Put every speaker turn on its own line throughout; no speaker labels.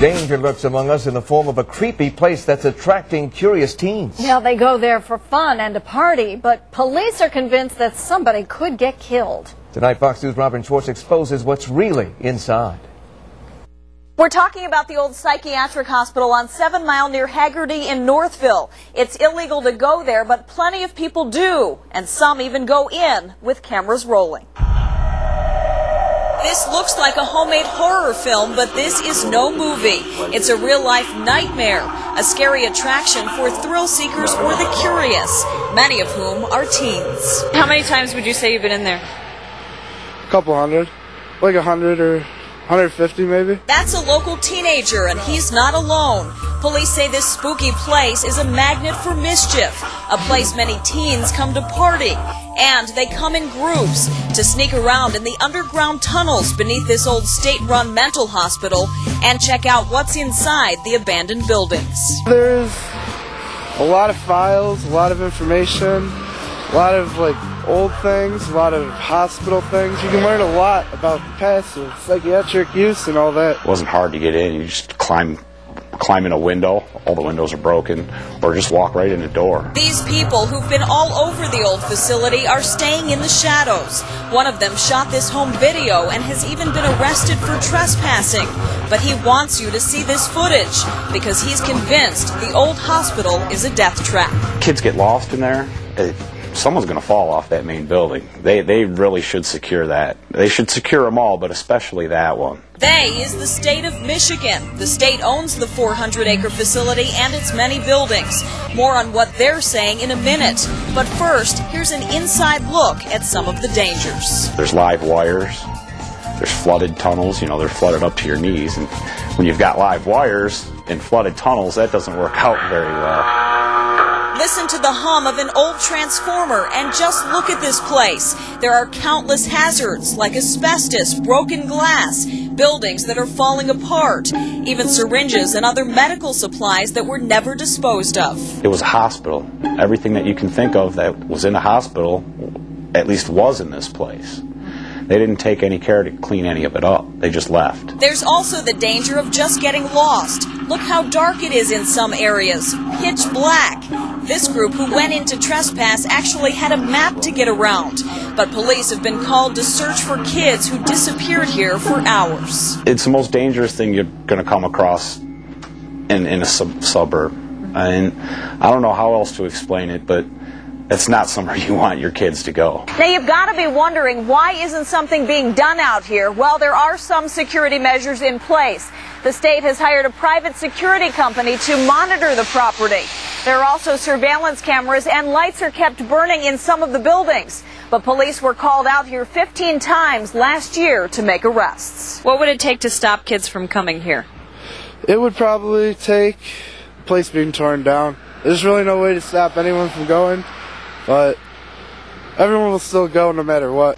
Danger lurks among us in the form of a creepy place that's attracting curious teens.
Yeah, they go there for fun and to party, but police are convinced that somebody could get killed.
Tonight, Fox 2's Robin Schwartz exposes what's really inside.
We're talking about the old psychiatric hospital on 7 Mile near Haggerty in Northville. It's illegal to go there, but plenty of people do, and some even go in with cameras rolling. This looks like a homemade horror film, but this is no movie. It's a real-life nightmare, a scary attraction for thrill seekers or the curious, many of whom are teens. How many times would you say you've been in there?
A couple hundred, like 100 or 150 maybe.
That's a local teenager, and he's not alone. Police say this spooky place is a magnet for mischief, a place many teens come to party. And they come in groups to sneak around in the underground tunnels beneath this old state-run mental hospital and check out what's inside the abandoned buildings.
There's a lot of files, a lot of information, a lot of old things, a lot of hospital things. You can learn a lot about the past of psychiatric use and all that.
It wasn't hard to get in. You just climb in a window, all the windows are broken, or just walk right in the door.
These people who've been all over the old facility are staying in the shadows. One of them shot this home video and has even been arrested for trespassing. But he wants you to see this footage because he's convinced the old hospital is a death trap.
Kids get lost in there. Someone's going to fall off that main building. They really should secure that. They should secure them all, but especially that one.
They is the state of Michigan. The state owns the 400-acre facility and its many buildings. More on what they're saying in a minute. But first, here's an inside look at some of the dangers.
There's live wires. There's flooded tunnels. You know, they're flooded up to your knees. And when you've got live wires in flooded tunnels, that doesn't work out very well.
Listen to the hum of an old transformer and just look at this place. There are countless hazards like asbestos, broken glass, buildings that are falling apart, even syringes and other medical supplies that were never disposed of.
It was a hospital. Everything that you can think of that was in a hospital at least was in this place. They didn't take any care to clean any of it up. They just left.
There's also the danger of just getting lost. Look how dark it is in some areas. Pitch black. This group who went in to trespass actually had a map to get around. But police have been called to search for kids who disappeared here for hours.
It's the most dangerous thing you're going to come across in a suburb. And I don't know how else to explain it, but it's not somewhere you want your kids to go.
Now you've got to be wondering, why isn't something being done out here? Well, there are some security measures in place. The state has hired a private security company to monitor the property. There are also surveillance cameras and lights are kept burning in some of the buildings. But police were called out here 15 times last year to make arrests. What would it take to stop kids from coming here?
It would probably take the place being torn down. There's really no way to stop anyone from going. But everyone will still go no matter what.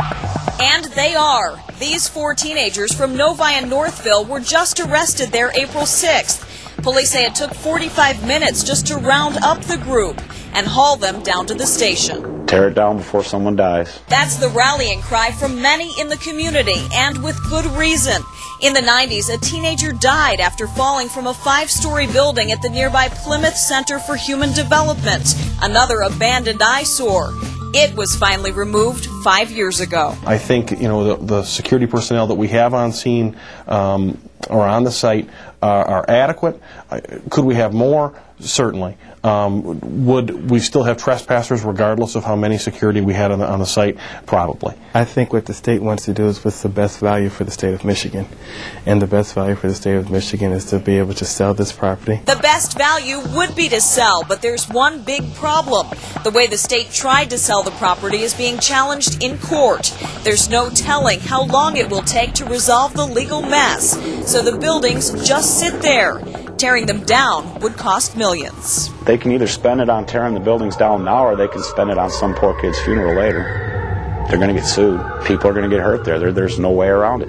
And they are. These 4 teenagers from Novi and Northville were just arrested there April 6th. Police say it took 45 minutes just to round up the group and haul them down to the station.
Tear it down before someone dies.
That's the rallying cry from many in the community, and with good reason. In the 90s, a teenager died after falling from a 5-story building at the nearby Plymouth Center for Human Development, another abandoned eyesore. It was finally removed 5 years ago.
I think, the security personnel that we have on scene or on the site are adequate. Could we have more? Certainly. Would we still have trespassers regardless of how many security we had on the site? Probably.
I think what the state wants to do is what's the best value for the state of Michigan. And the best value for the state of Michigan is to be able to sell this property.
The best value would be to sell, but there's one big problem. The way the state tried to sell the property is being challenged in court. There's no telling how long it will take to resolve the legal mess. So the buildings just sit there. Tearing them down would cost millions.
They can either spend it on tearing the buildings down now, or they can spend it on some poor kid's funeral later. They're going to get sued. People are going to get hurt there. There's no way around it.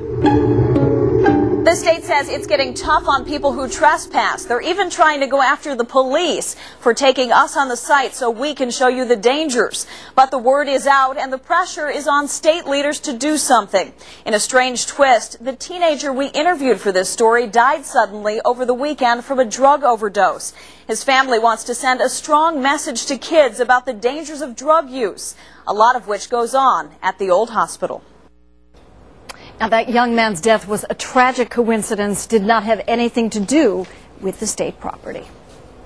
The state says it's getting tough on people who trespass. They're even trying to go after the police for taking us on the site so we can show you the dangers. But the word is out and the pressure is on state leaders to do something. In a strange twist, the teenager we interviewed for this story died suddenly over the weekend from a drug overdose. His family wants to send a strong message to kids about the dangers of drug use, a lot of which goes on at the old hospital.
Now, that young man's death was a tragic coincidence, did not have anything to do with the state property.